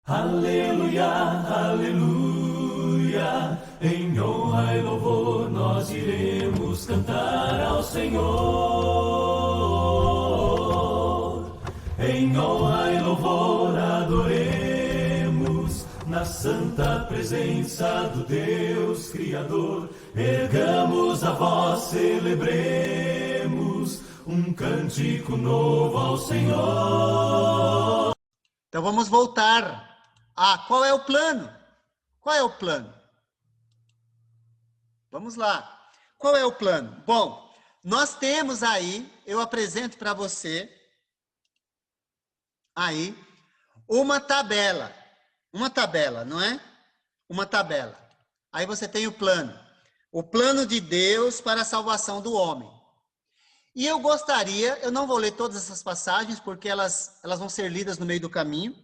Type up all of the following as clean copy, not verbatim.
Aleluia, aleluia, em honra e louvor nós iremos cantar ao Senhor. Em honra e louvor adoremos, na santa presença do Deus Criador. Ergamos a voz, celebremos um cântico novo ao Senhor. Então vamos voltar. Qual é o plano? Qual é o plano? Vamos lá. Qual é o plano? Bom, nós temos aí, eu apresento para você, aí, uma tabela, não é? Uma tabela. Aí você tem o plano de Deus para a salvação do homem. E eu gostaria, eu não vou ler todas essas passagens, porque elas vão ser lidas no meio do caminho,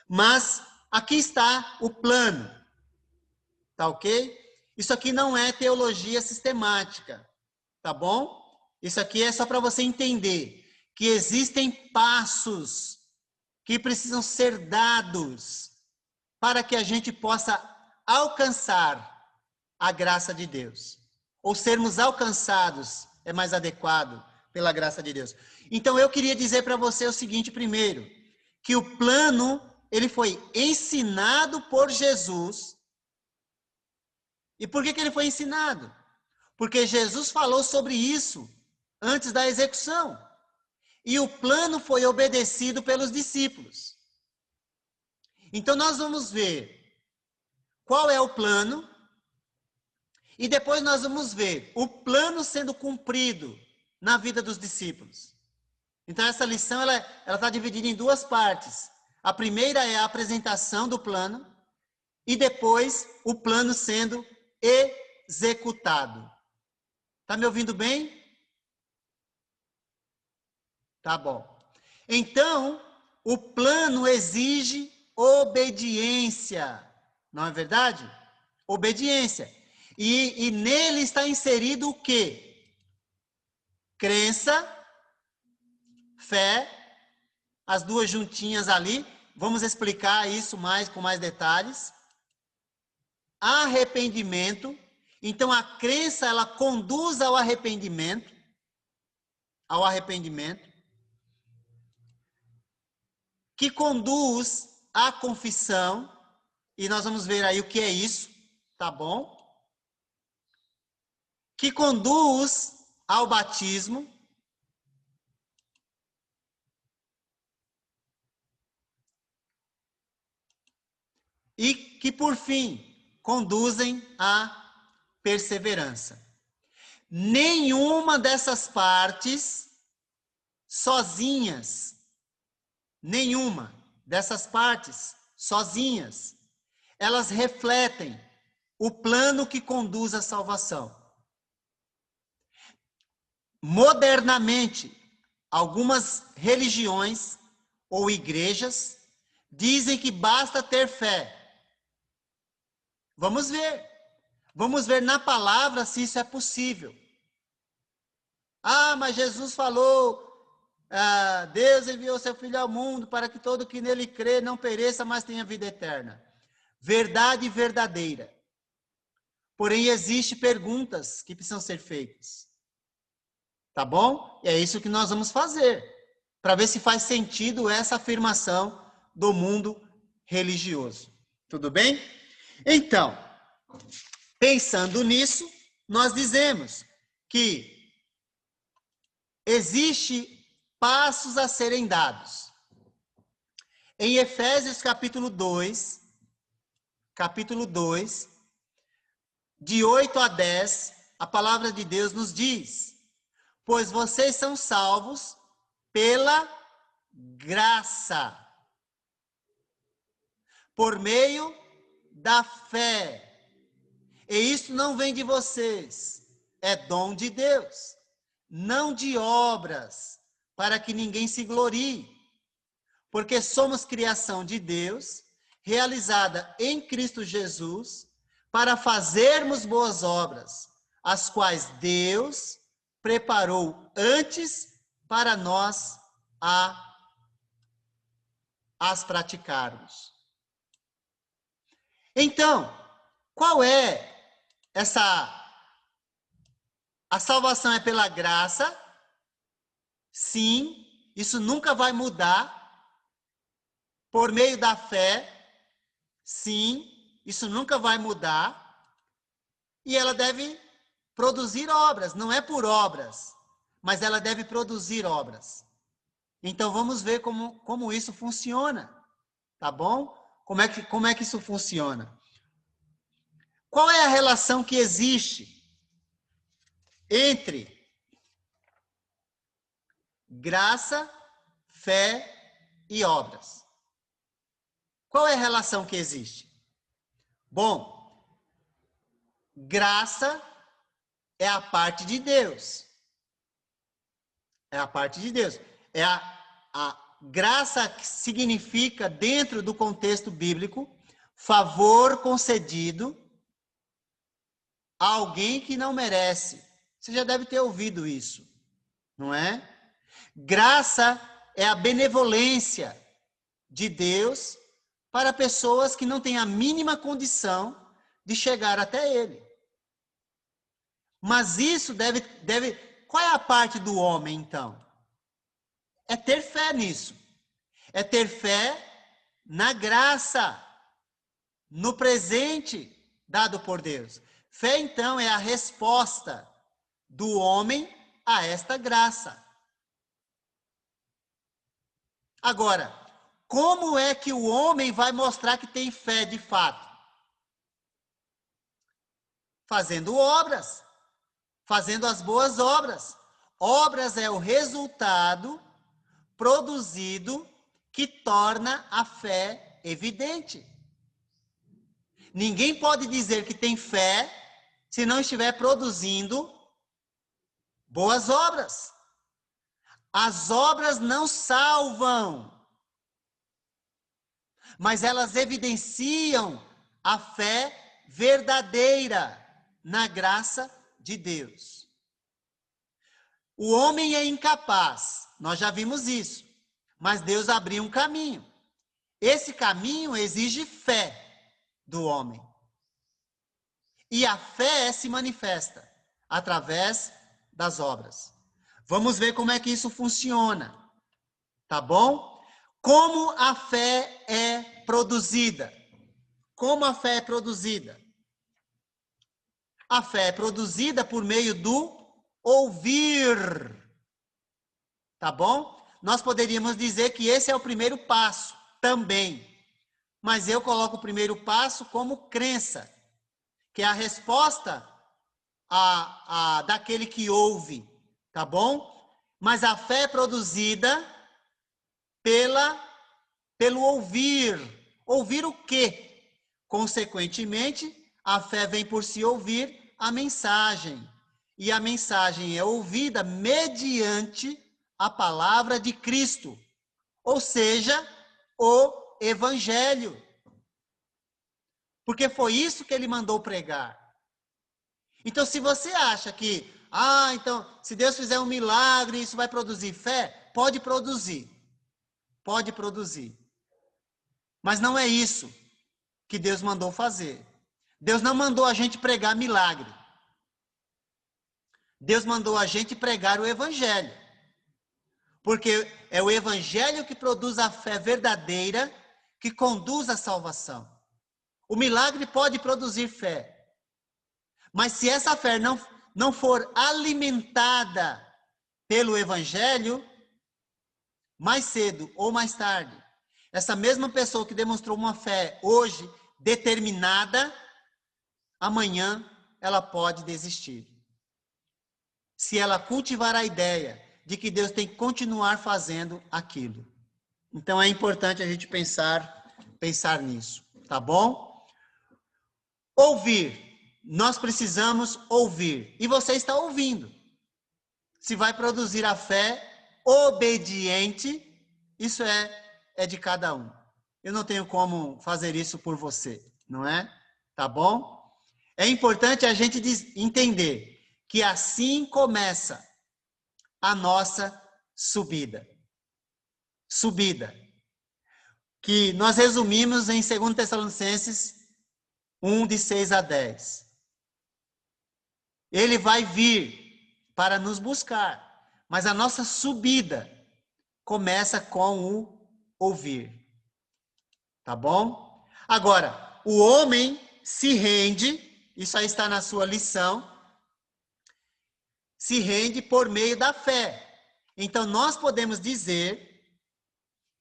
mas aqui está o plano, tá ok? Isso aqui não é teologia sistemática, tá bom? Isso aqui é só para você entender que existem passos que precisam ser dados para que a gente possa alcançar a graça de Deus. Ou sermos alcançados, é mais adequado, pela graça de Deus. Então eu queria dizer para você o seguinte primeiro, que o plano, ele foi ensinado por Jesus. E por que ele foi ensinado? Porque Jesus falou sobre isso antes da execução. E o plano foi obedecido pelos discípulos. Então nós vamos ver qual é o plano, e depois nós vamos ver o plano sendo cumprido na vida dos discípulos. Então essa lição ela está dividida em duas partes. A primeira é a apresentação do plano e depois o plano sendo executado. Tá me ouvindo bem? Tá bom. Então, o plano exige obediência. Não é verdade? Obediência. E nele está inserido o quê? Crença, fé, as duas juntinhas ali. Vamos explicar isso com mais detalhes. Arrependimento. Então, a crença, ela conduz ao arrependimento. Que conduz à confissão. E nós vamos ver aí o que é isso, tá bom? Que conduz ao batismo. E que, por fim, conduzem à perseverança. Nenhuma dessas partes sozinhas, elas refletem o plano que conduz à salvação. Modernamente, algumas religiões ou igrejas dizem que basta ter fé. Vamos ver na palavra se isso é possível. Mas Jesus falou, Deus enviou seu Filho ao mundo para que todo que nele crê não pereça, mas tenha vida eterna. Verdade verdadeira. Porém, existem perguntas que precisam ser feitas. Tá bom? E é isso que nós vamos fazer, para ver se faz sentido essa afirmação do mundo religioso. Tudo bem? Então, pensando nisso, nós dizemos que existe passos a serem dados. Em Efésios capítulo 2, de 8 a 10, a palavra de Deus nos diz: pois vocês são salvos pela graça, por meio da fé. E isso não vem de vocês, é dom de Deus, não de obras, para que ninguém se glorie. Porque somos criação de Deus, realizada em Cristo Jesus, para fazermos boas obras, as quais Deus preparou antes para nós as praticarmos. Então, qual é a salvação é pela graça? Sim, isso nunca vai mudar. Por meio da fé? Sim, isso nunca vai mudar. E ela deve produzir obras, não é por obras, mas ela deve produzir obras. Então vamos ver como isso funciona, tá bom? Como é que isso funciona? Qual é a relação que existe entre graça, fé e obras? Qual é a relação que existe? Bom, graça é a parte de Deus. É a parte de Deus. É a graça que significa, dentro do contexto bíblico, favor concedido a alguém que não merece. Você já deve ter ouvido isso, não é? Graça é a benevolência de Deus para pessoas que não têm a mínima condição de chegar até Ele. Mas isso deve. Qual é a parte do homem, então? É ter fé nisso. É ter fé na graça, no presente dado por Deus. Fé, então, é a resposta do homem a esta graça. Agora, como é que o homem vai mostrar que tem fé de fato? Fazendo obras, fazendo as boas obras. Obras é o resultado produzido que torna a fé evidente. Ninguém pode dizer que tem fé se não estiver produzindo boas obras. As obras não salvam, mas elas evidenciam a fé verdadeira na graça de Deus. O homem é incapaz, nós já vimos isso, mas Deus abriu um caminho. Esse caminho exige fé do homem. E a fé se manifesta através das obras. Vamos ver como é que isso funciona, tá bom? Como a fé é produzida? Como a fé é produzida? A fé é produzida por meio do ouvir, tá bom? Nós poderíamos dizer que esse é o primeiro passo também, mas eu coloco o primeiro passo como crença, que é a resposta daquele que ouve, tá bom? Mas a fé é produzida pelo ouvir. Ouvir o quê? Consequentemente, a fé vem por se ouvir a mensagem. E a mensagem é ouvida mediante a palavra de Cristo, ou seja, o Evangelho. Porque foi isso que ele mandou pregar. Então, se você acha que, então, se Deus fizer um milagre, isso vai produzir fé, pode produzir. Pode produzir. Mas não é isso que Deus mandou fazer. Deus não mandou a gente pregar milagre. Deus mandou a gente pregar o Evangelho. Porque é o Evangelho que produz a fé verdadeira, que conduz à salvação. O milagre pode produzir fé. Mas se essa fé não for alimentada pelo Evangelho, mais cedo ou mais tarde, essa mesma pessoa que demonstrou uma fé hoje determinada, amanhã ela pode desistir. Se ela cultivar a ideia de que Deus tem que continuar fazendo aquilo. Então é importante a gente pensar nisso, tá bom? Ouvir. Nós precisamos ouvir. E você está ouvindo. Se vai produzir a fé obediente, isso é de cada um. Eu não tenho como fazer isso por você, não é? Tá bom? É importante a gente entender que assim começa a nossa subida. Subida. Que nós resumimos em 2 Tessalonicenses 1, de 6 a 10. Ele vai vir para nos buscar, mas a nossa subida começa com o ouvir. Tá bom? Agora, o homem se rende, isso aí está na sua lição, se rende por meio da fé. Então, nós podemos dizer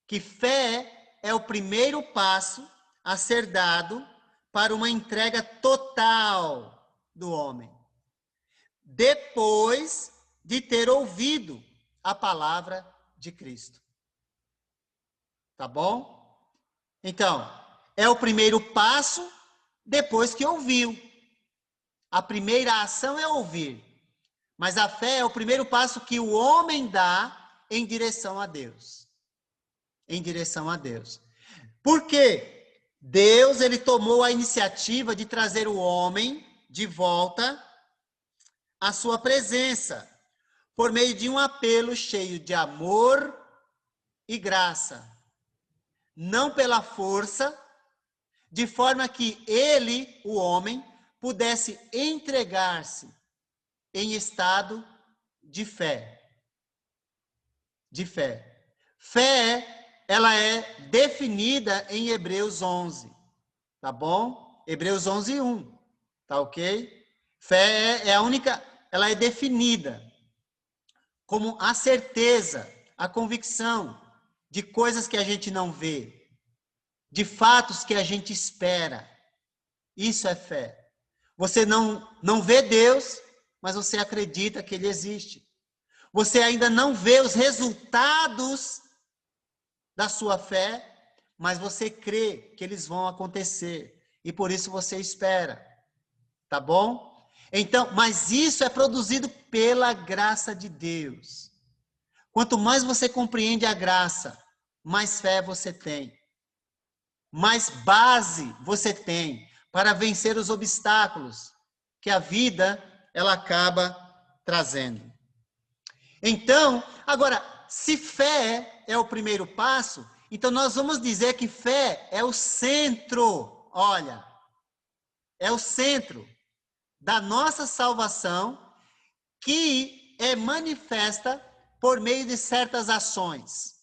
que fé é o primeiro passo a ser dado para uma entrega total do homem, depois de ter ouvido a palavra de Cristo. Tá bom? Então, é o primeiro passo depois que ouviu. A primeira ação é ouvir. Mas a fé é o primeiro passo que o homem dá em direção a Deus. Em direção a Deus. Por quê? Deus, ele tomou a iniciativa de trazer o homem de volta à sua presença, por meio de um apelo cheio de amor e graça. Não pela força, de forma que ele, o homem, pudesse entregar-se em estado de fé. De fé. Fé, ela é definida em Hebreus 11, tá bom? Hebreus 11, 1, tá ok? Fé é a única, ela é definida como a certeza, a convicção de coisas que a gente não vê, de fatos que a gente espera. Isso é fé. Você não vê Deus, mas você acredita que Ele existe. Você ainda não vê os resultados da sua fé, mas você crê que eles vão acontecer. E por isso você espera. Tá bom? Então, mas isso é produzido pela graça de Deus. Quanto mais você compreende a graça, mais fé você tem. Mais base você tem para vencer os obstáculos que a vida ela acaba trazendo. Então, agora, se fé é o primeiro passo, então nós vamos dizer que fé é o centro, olha, é o centro da nossa salvação, que é manifesta por meio de certas ações.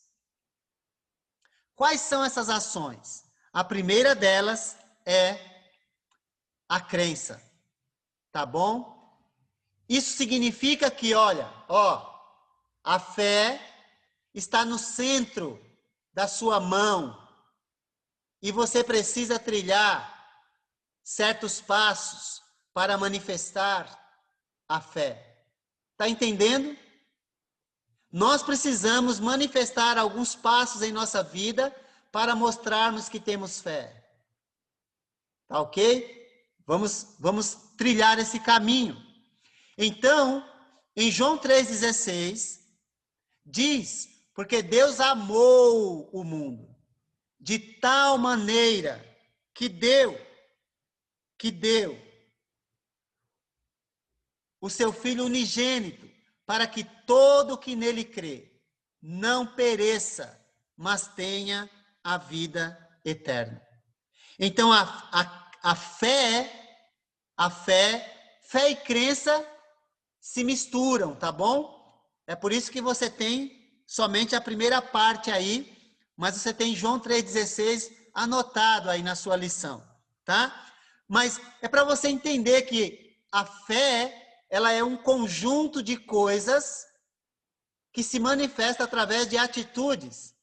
Quais são essas ações? A primeira delas é a crença, tá bom? Isso significa que, olha, a fé está no centro da sua mão e você precisa trilhar certos passos para manifestar a fé. Tá entendendo? Nós precisamos manifestar alguns passos em nossa vida para mostrarmos que temos fé. Tá ok? Vamos trilhar esse caminho. Então, em João 3,16, diz, porque Deus amou o mundo de tal maneira que deu o seu Filho unigênito, para que todo que nele crê não pereça, mas tenha a vida eterna. Então, a fé e crença se misturam, tá bom? É por isso que você tem somente a primeira parte aí, mas você tem João 3,16 anotado aí na sua lição, tá? Mas é para você entender que a fé, ela é um conjunto de coisas que se manifesta através de atitudes.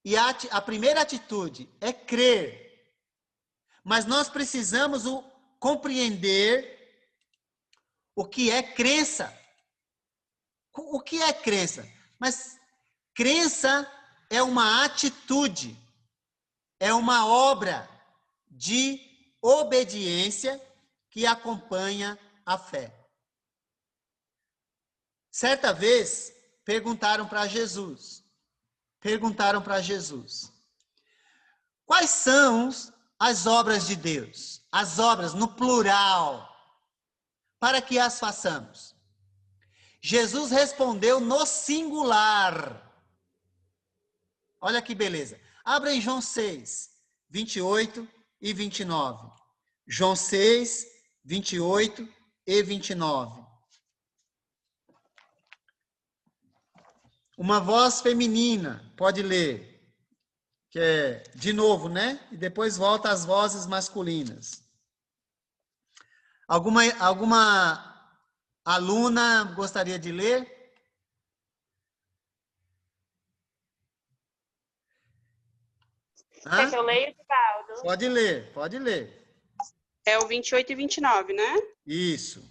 E a primeira atitude é crer. Mas nós precisamos compreender o que é crença. O que é crença? Mas crença é uma atitude, é uma obra de obediência que acompanha a fé. Certa vez, perguntaram para Jesus, quais são as obras de Deus? As obras no plural, para que as façamos. Jesus respondeu no singular. Olha que beleza. Abra em João 6, 28 e 29. João 6, 28 e 29. Uma voz feminina, pode ler, que é de novo, né? E depois volta às vozes masculinas. Alguma aluna gostaria de ler? Quer que eu leia, Divaldo? Pode ler, pode ler. É o 28 e 29, né? Isso.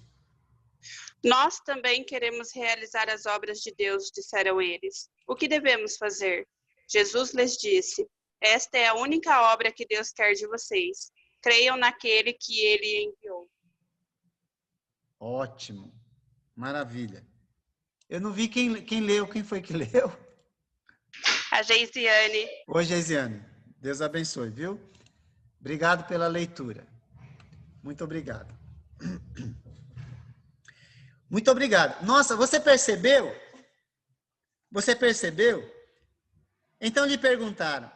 Nós também queremos realizar as obras de Deus, disseram eles. O que devemos fazer? Jesus lhes disse: esta é a única obra que Deus quer de vocês. Creiam naquele que ele enviou. Ótimo. Maravilha. Eu não vi quem leu, quem foi que leu? A Geisiane. Oi, Geisiane. Deus abençoe, viu? Obrigado pela leitura. Muito obrigado. Muito obrigado. Nossa, você percebeu? Você percebeu? Então lhe perguntaram: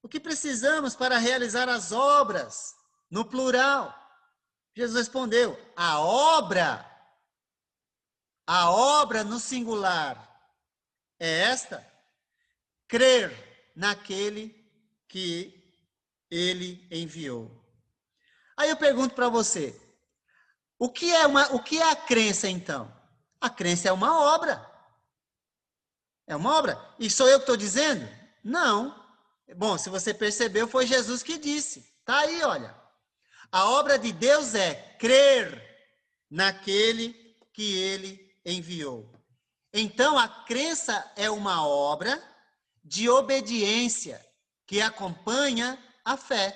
o que precisamos para realizar as obras? No plural. Jesus respondeu: a obra no singular é esta: crer naquele que ele enviou. Aí eu pergunto para você: o que é a crença então? A crença é uma obra. É uma obra. E sou eu que estou dizendo? Não. Bom, se você percebeu, foi Jesus que disse. Tá aí, olha. A obra de Deus é crer naquele que ele enviou. Então, a crença é uma obra de obediência que acompanha a fé.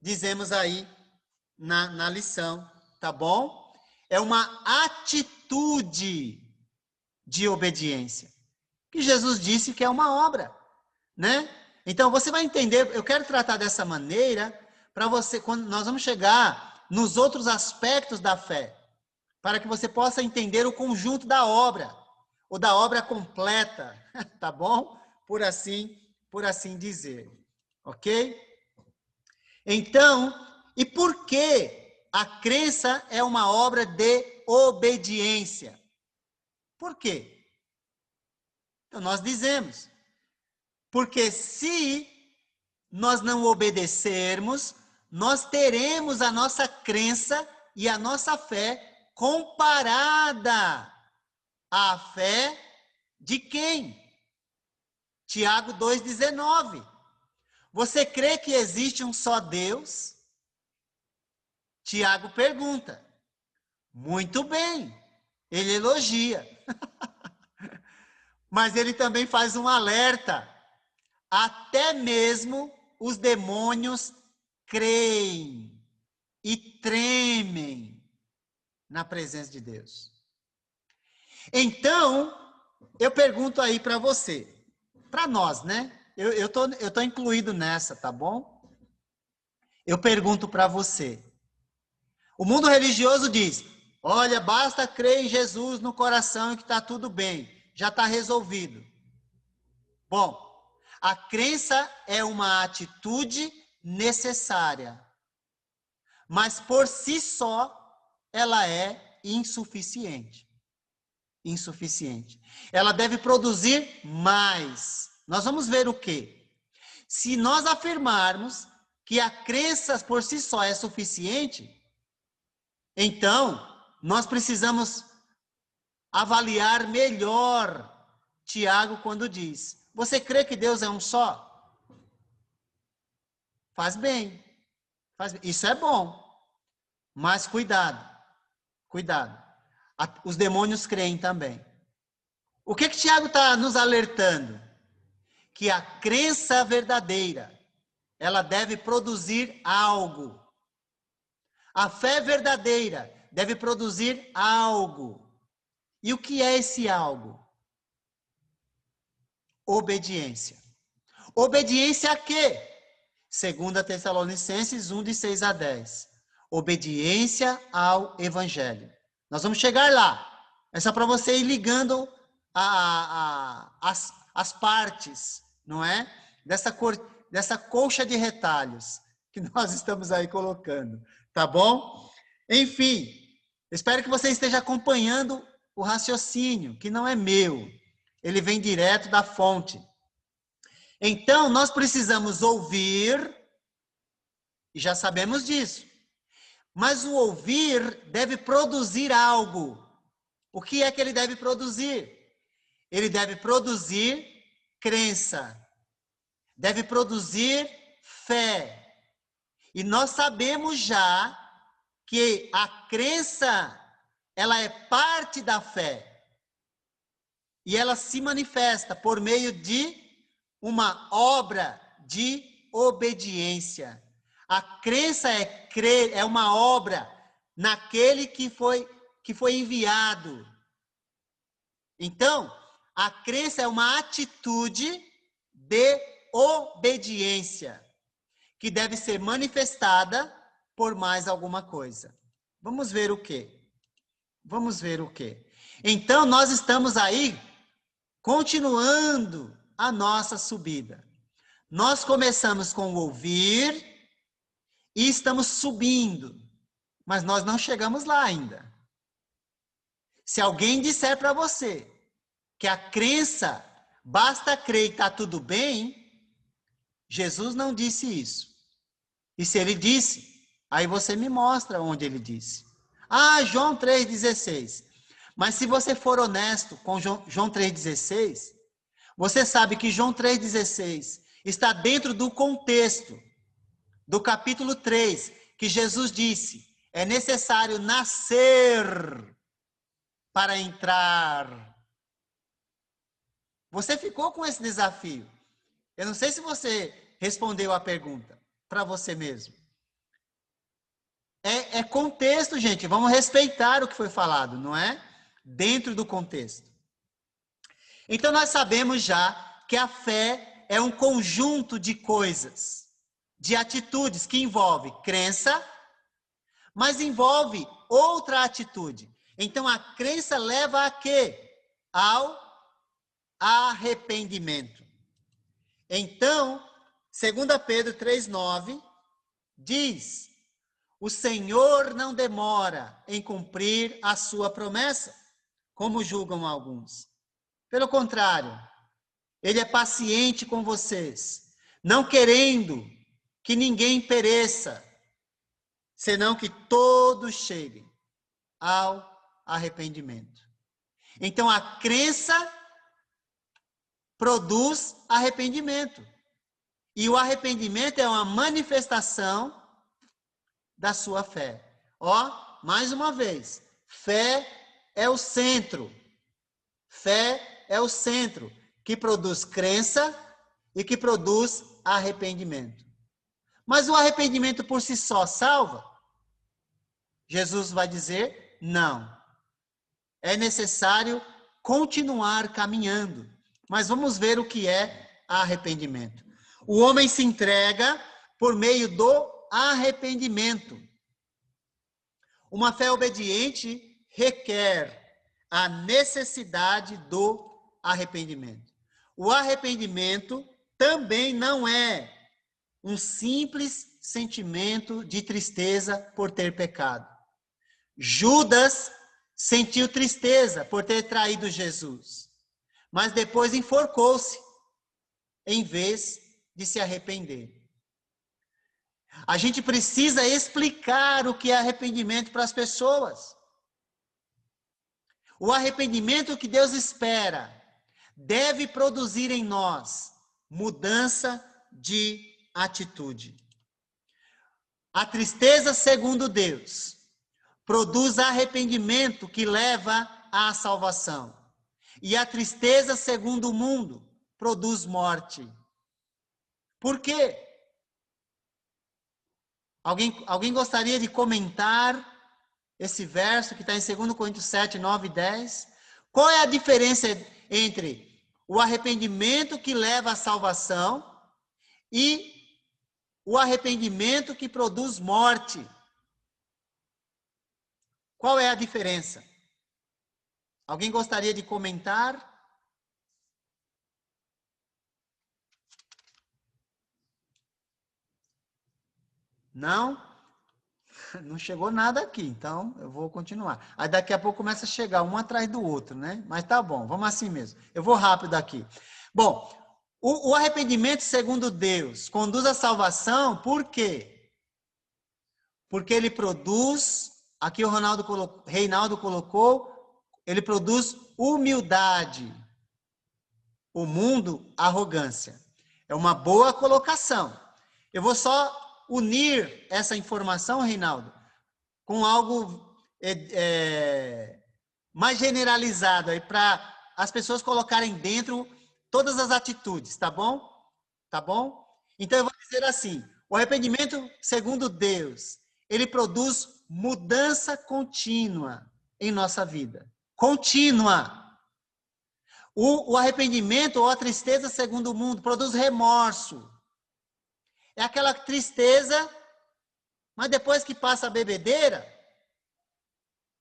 Dizemos aí na lição, tá bom? É uma atitude de obediência, que Jesus disse que é uma obra, né? Então, você vai entender, eu quero tratar dessa maneira, para você, quando nós vamos chegar nos outros aspectos da fé, para que você possa entender o conjunto da obra, ou da obra completa, tá bom? Por assim dizer, ok? Então, e por que a crença é uma obra de obediência? Por quê? Então, nós dizemos, porque se nós não obedecermos, nós teremos a nossa crença e a nossa fé comparada à fé de quem? Tiago 2,19. Você crê que existe um só Deus? Tiago pergunta. Muito bem, ele elogia. Mas ele também faz um alerta. Até mesmo os demônios creem e tremem na presença de Deus. Então, eu pergunto aí para você, para nós, né? Eu tô incluído nessa, tá bom? Eu pergunto para você. O mundo religioso diz: olha, basta crer em Jesus no coração e que está tudo bem, já está resolvido. Bom, a crença é uma atitude necessária, mas por si só ela é insuficiente. Insuficiente. Ela deve produzir mais. Nós vamos ver o quê? Se nós afirmarmos que a crença por si só é suficiente, então nós precisamos avaliar melhor Tiago quando diz: você crê que Deus é um só? Faz bem. Isso é bom. Mas cuidado. Cuidado. Os demônios creem também. O que Tiago está nos alertando? Que a crença verdadeira, ela deve produzir algo. A fé verdadeira deve produzir algo. E o que é esse algo? Obediência. Obediência a quê? 2 Tessalonicenses 1, de 6 a 10. Obediência ao Evangelho. Nós vamos chegar lá. É só para você ir ligando as partes, não é? Dessa colcha de retalhos que nós estamos aí colocando, tá bom? Enfim, espero que você esteja acompanhando o raciocínio, que não é meu, ele vem direto da fonte. Então, nós precisamos ouvir, e já sabemos disso, mas o ouvir deve produzir algo. O que é que ele deve produzir? Ele deve produzir crença, deve produzir fé. E nós sabemos já que a crença, ela é parte da fé. E ela se manifesta por meio de uma obra de obediência. A crença é uma obra naquele que foi enviado. Então, a crença é uma atitude de obediência que deve ser manifestada por mais alguma coisa. Vamos ver o quê? Vamos ver o quê? Então, nós estamos aí continuando a nossa subida. Nós começamos com o ouvir e estamos subindo, mas nós não chegamos lá ainda. Se alguém disser para você que a crença basta crer e está tudo bem, Jesus não disse isso. E se ele disse, aí você me mostra onde ele disse. Ah, João 3,16. Mas se você for honesto com João 3,16, você sabe que João 3,16 está dentro do contexto do capítulo 3, que Jesus disse, é necessário nascer para entrar. Você ficou com esse desafio. Eu não sei se você respondeu a pergunta para você mesmo. É contexto, gente. Vamos respeitar o que foi falado, não é? Dentro do contexto. Então, nós sabemos já que a fé é um conjunto de coisas, de atitudes que envolve crença, mas envolve outra atitude. Então, a crença leva a quê? Ao arrependimento. Então, 2 Pedro 3,9 diz: o Senhor não demora em cumprir a sua promessa, como julgam alguns. Pelo contrário, ele é paciente com vocês, não querendo que ninguém pereça, senão que todos cheguem ao arrependimento. Então, a crença produz arrependimento. E o arrependimento é uma manifestação da sua fé. Ó, mais uma vez, fé é o centro. Fé é o centro que produz crença e que produz arrependimento. Mas o arrependimento por si só salva? Jesus vai dizer, não. É necessário continuar caminhando. Mas vamos ver o que é arrependimento. O homem se entrega por meio do arrependimento. Uma fé obediente requer a necessidade do arrependimento. O arrependimento também não é um simples sentimento de tristeza por ter pecado. Judas sentiu tristeza por ter traído Jesus, mas depois enforcou-se em vez de se arrepender. A gente precisa explicar o que é arrependimento para as pessoas. O arrependimento que Deus espera deve produzir em nós mudança de atitude. A tristeza, segundo Deus, produz arrependimento que leva à salvação. E a tristeza, segundo o mundo, produz morte. Por quê? Alguém gostaria de comentar esse verso que está em 2 Coríntios 7, 9 e 10? Qual é a diferença entre o arrependimento que leva à salvação e o arrependimento que produz morte? Qual é a diferença? Alguém gostaria de comentar? Não? Não chegou nada aqui, então eu vou continuar. Aí daqui a pouco começa a chegar um atrás do outro, né? Mas tá bom, vamos assim mesmo. Eu vou rápido aqui. Bom, o arrependimento, segundo Deus, conduz à salvação, por quê? Porque ele produz, aqui o Reinaldo colocou, ele produz humildade. O mundo, arrogância. É uma boa colocação. Eu vou só unir essa informação, Reinaldo, com algo mais generalizado aí para as pessoas colocarem dentro todas as atitudes, tá bom? Tá bom? Então eu vou dizer assim: o arrependimento, segundo Deus, ele produz mudança contínua em nossa vida. Contínua. O arrependimento ou a tristeza, segundo o mundo, produz remorso. É aquela tristeza, mas depois que passa a bebedeira,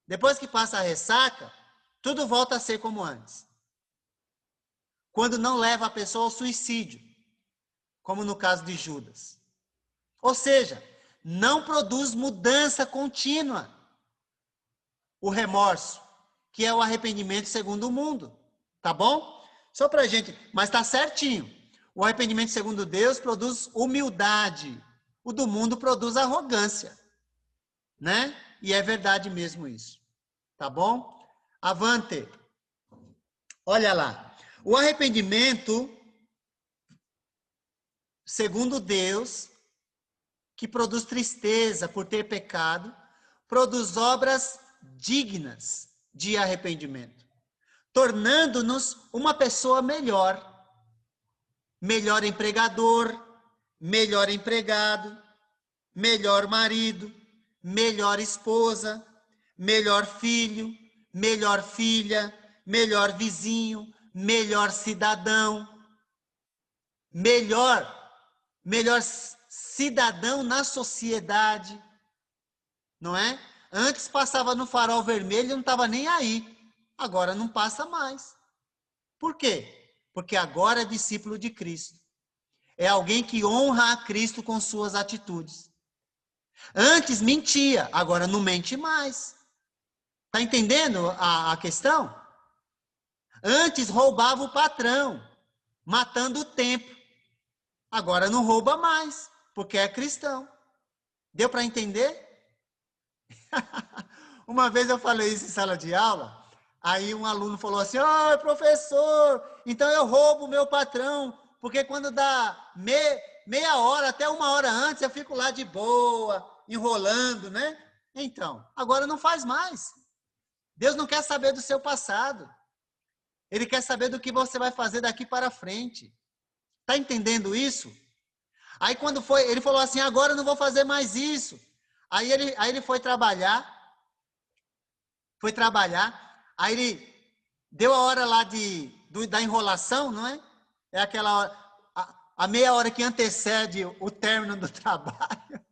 depois que passa a ressaca, tudo volta a ser como antes. Quando não leva a pessoa ao suicídio, como no caso de Judas. Ou seja, não produz mudança contínua o remorso, que é o arrependimento segundo o mundo. Tá bom? Só pra gente, mas tá certinho. O arrependimento segundo Deus produz humildade. O do mundo produz arrogância. Né? E é verdade mesmo isso. Tá bom? Avante. Olha lá. O arrependimento segundo Deus, que produz tristeza por ter pecado, produz obras dignas de arrependimento, tornando-nos uma pessoa melhor. Melhor empregador, melhor empregado, melhor marido, melhor esposa, melhor filho, melhor filha, melhor vizinho, melhor cidadão, melhor cidadão na sociedade, não é? Antes passava no farol vermelho e não estava nem aí, agora não passa mais. Por quê? Porque agora é discípulo de Cristo. É alguém que honra a Cristo com suas atitudes. Antes mentia, agora não mente mais. Está entendendo a questão? Antes roubava o patrão, matando o tempo. Agora não rouba mais, porque é cristão. Deu para entender? Uma vez eu falei isso em sala de aula, aí um aluno falou assim: "Ah, professor, então eu roubo o meu patrão, porque quando dá meia hora, até uma hora antes, eu fico lá de boa, enrolando, né?" Então, agora não faz mais. Deus não quer saber do seu passado. Ele quer saber do que você vai fazer daqui para frente. Está entendendo isso? Aí quando foi, ele falou assim: "Agora eu não vou fazer mais isso." Aí ele foi trabalhar, aí ele deu a hora lá da enrolação, não é? É aquela hora, a meia hora que antecede o término do trabalho.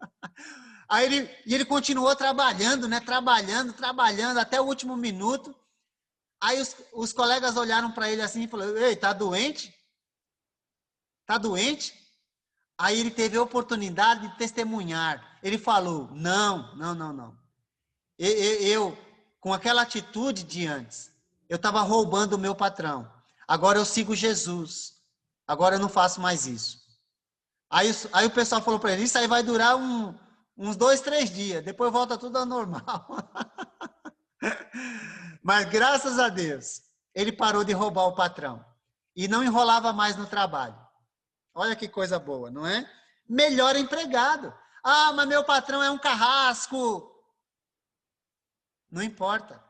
Aí ele continuou trabalhando, né? Trabalhando até o último minuto. Aí os colegas olharam para ele assim e falaram: "Ei, tá doente? Tá doente?" Aí ele teve a oportunidade de testemunhar. Ele falou: não. Eu, com aquela atitude de antes, eu estava roubando o meu patrão. Agora eu sigo Jesus. Agora eu não faço mais isso. Aí o pessoal falou para ele: "Isso aí vai durar uns 2, 3 dias. Depois volta tudo ao normal." Mas graças a Deus, ele parou de roubar o patrão. E não enrolava mais no trabalho. Olha que coisa boa, não é? Melhor empregado. "Ah, mas meu patrão é um carrasco." Não importa.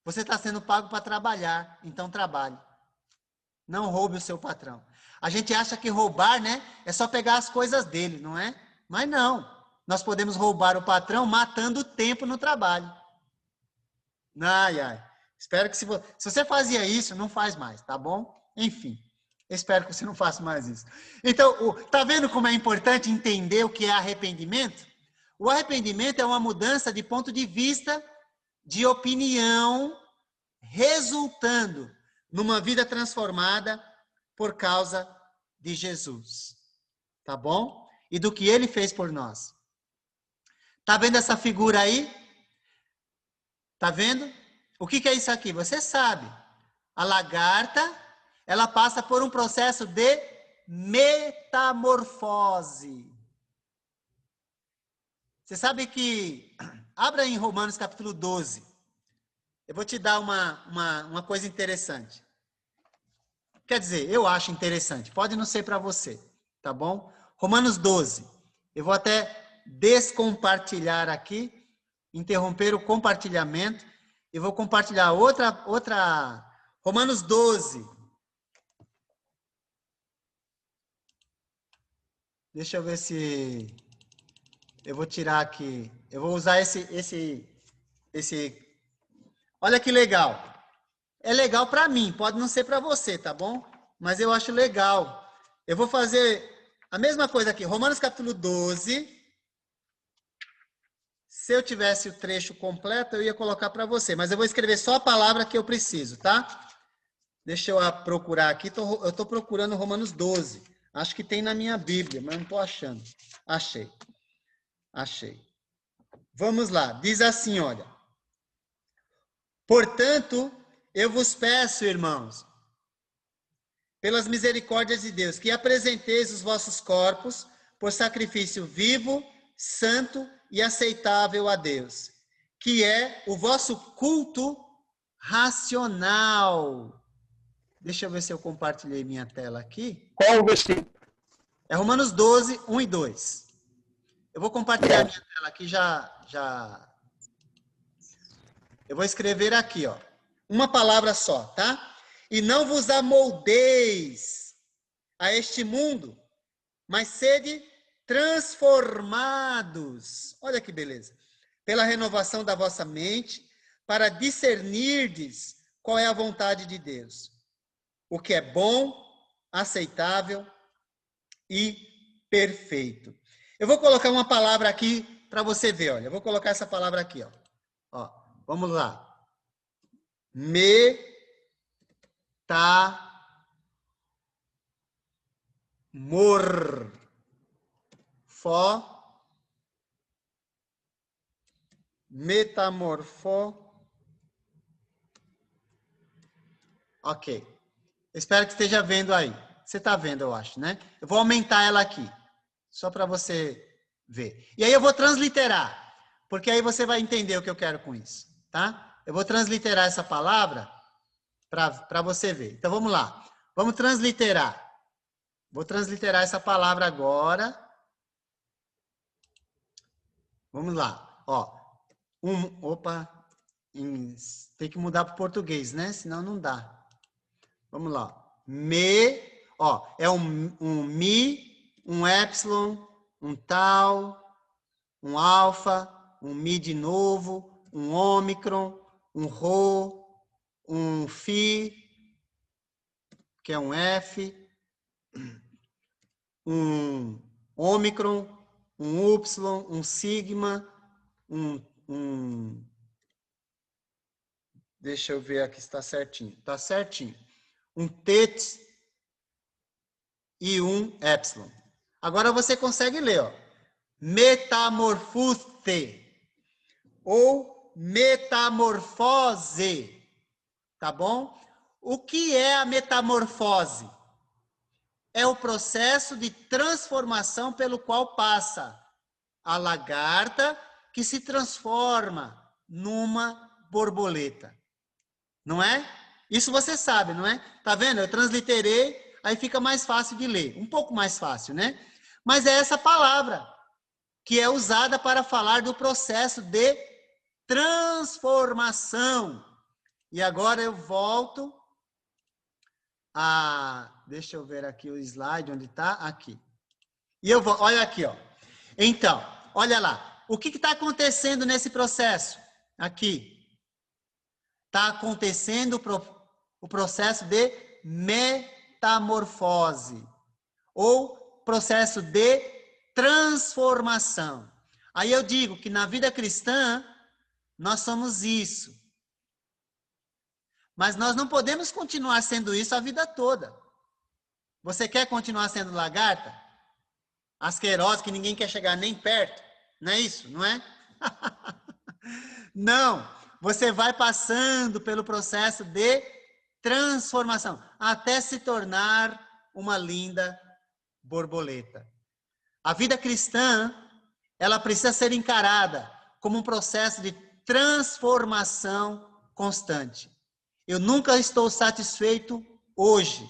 Você está sendo pago para trabalhar, então trabalhe. Não roube o seu patrão. A gente acha que roubar, né, é só pegar as coisas dele, não é? Mas não. Nós podemos roubar o patrão matando o tempo no trabalho. Ai. Espero que se você fazia isso, não faz mais, tá bom? Enfim. Espero que você não faça mais isso. Então, tá vendo como é importante entender o que é arrependimento? O arrependimento é uma mudança de ponto de vista, de opinião, resultando numa vida transformada por causa de Jesus. Tá bom? E do que ele fez por nós. Tá vendo essa figura aí? Tá vendo? O que é isso aqui? Você sabe. A lagarta, ela passa por um processo de metamorfose. Você sabe que... Abra em Romanos capítulo 12. Eu vou te dar uma coisa interessante. Quer dizer, eu acho interessante. Pode não ser para você, tá bom? Romanos 12. Eu vou até descompartilhar aqui, interromper o compartilhamento. E vou compartilhar outra... Romanos 12. Deixa eu ver se... Eu vou tirar aqui. Eu vou usar esse... Olha que legal. É legal para mim, pode não ser para você, tá bom? Mas eu acho legal. Eu vou fazer a mesma coisa aqui. Romanos capítulo 12. Se eu tivesse o trecho completo, eu ia colocar para você. Mas eu vou escrever só a palavra que eu preciso, tá? Deixa eu procurar aqui. Eu estou procurando Romanos 12. Acho que tem na minha Bíblia, mas não estou achando. Achei. Vamos lá. Diz assim, olha. Portanto, eu vos peço, irmãos, pelas misericórdias de Deus, que apresenteis os vossos corpos por sacrifício vivo, santo e aceitável a Deus, que é o vosso culto racional. Deixa eu ver se eu compartilhei minha tela aqui. Qual o versículo? É Romanos 12, 1 e 2. Eu vou compartilhar minha tela aqui já. Eu vou escrever aqui, ó. Uma palavra só, tá? E não vos amoldeis a este mundo, mas sede transformados. Olha que beleza. Pela renovação da vossa mente, para discernirdes qual é a vontade de Deus. O que é bom, aceitável e perfeito. Eu vou colocar uma palavra aqui para você ver, olha. Eu vou colocar essa palavra aqui, ó. Ó, vamos lá. Metamorfo. Ok. Espero que esteja vendo aí. Você está vendo, eu acho, né? Eu vou aumentar ela aqui, só para você ver. E aí eu vou transliterar, porque aí você vai entender o que eu quero com isso, tá? Eu vou transliterar essa palavra para você ver. Então, vamos lá. Vamos transliterar. Vou transliterar essa palavra agora. Vamos lá. Ó, tem que mudar para o português, né? Senão não dá. Vamos lá. É um mi, um epsilon, um tal, um alfa, um mi de novo, um ômicron, um rho, um φ, que é um F, um ômicron, um Y, um sigma, deixa eu ver aqui se está certinho. Está certinho. Um tet e um epsilon. Agora você consegue ler, ó. Metamorfose ou metamorfose. Tá bom? O que é a metamorfose? É o processo de transformação pelo qual passa a lagarta que se transforma numa borboleta. Não é? Isso você sabe, não é? Tá vendo? Eu transliterei, aí fica mais fácil de ler. Um pouco mais fácil, né? Mas é essa palavra que é usada para falar do processo de transformação. E agora eu volto deixa eu ver aqui o slide, onde está? Aqui. E eu vou, olha aqui, ó. Então, olha lá. O que está acontecendo nesse processo? Aqui. Está acontecendo o processo de metamorfose. Ou processo de transformação. Aí eu digo que na vida cristã, nós somos isso. Mas nós não podemos continuar sendo isso a vida toda. Você quer continuar sendo lagarta? Asquerosa, que ninguém quer chegar nem perto? Não é isso? Não é? Não. Você vai passando pelo processo de transformação até se tornar uma linda borboleta. A vida cristã, ela precisa ser encarada como um processo de transformação constante. Eu nunca estou satisfeito hoje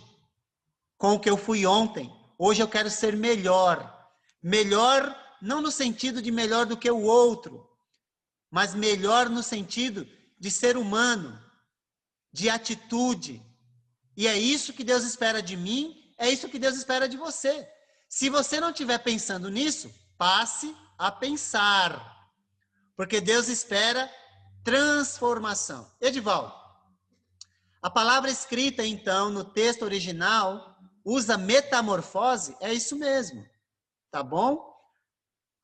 com o que eu fui ontem. Hoje eu quero ser melhor. Melhor não no sentido de melhor do que o outro, mas melhor no sentido de ser humano, de atitude. E é isso que Deus espera de mim, é isso que Deus espera de você. Se você não estiver pensando nisso, passe a pensar. Porque Deus espera transformação. Edivaldo, a palavra escrita, então, no texto original, usa metamorfose, é isso mesmo, tá bom?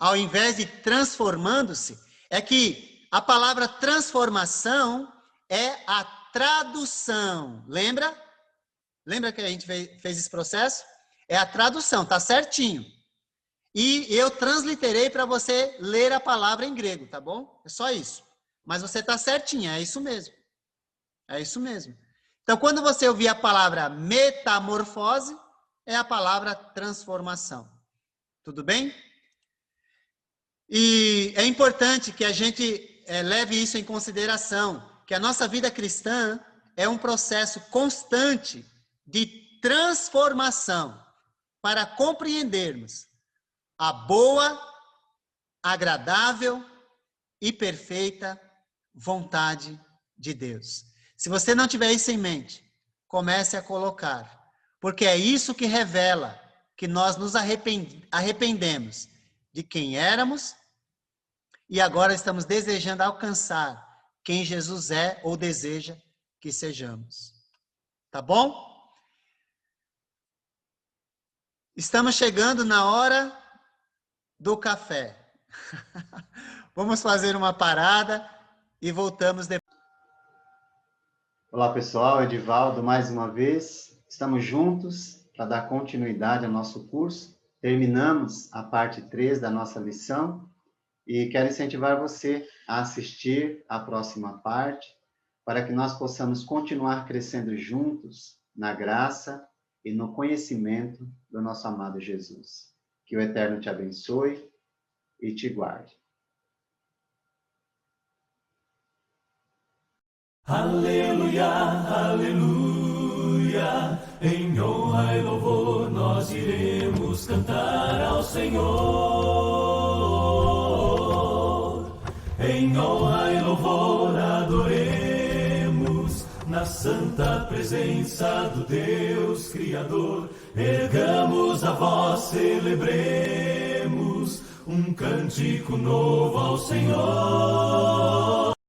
Ao invés de transformando-se, é que a palavra transformação é a tradução. Lembra? Lembra que a gente fez esse processo? É a tradução, tá certinho. E eu transliterei para você ler a palavra em grego, tá bom? É só isso. Mas você tá certinho, é isso mesmo. É isso mesmo. Então, quando você ouvir a palavra metamorfose, é a palavra transformação. Tudo bem? E é importante que a gente leve isso em consideração, que a nossa vida cristã é um processo constante de transformação para compreendermos a boa, agradável e perfeita vontade de Deus. Se você não tiver isso em mente, comece a colocar, porque é isso que revela que nós nos arrependemos de quem éramos e agora estamos desejando alcançar quem Jesus é ou deseja que sejamos. Tá bom? Estamos chegando na hora do café. Vamos fazer uma parada e voltamos depois. Olá pessoal, Edivaldo mais uma vez. Estamos juntos para dar continuidade ao nosso curso. Terminamos a parte 3 da nossa lição e quero incentivar você a assistir a próxima parte para que nós possamos continuar crescendo juntos na graça e no conhecimento do nosso amado Jesus. Que o Eterno te abençoe e te guarde. Aleluia, aleluia, em honra e louvor nós iremos cantar ao Senhor. Em honra e louvor adoremos na santa presença do Deus Criador. Ergamos a voz, celebremos um cântico novo ao Senhor.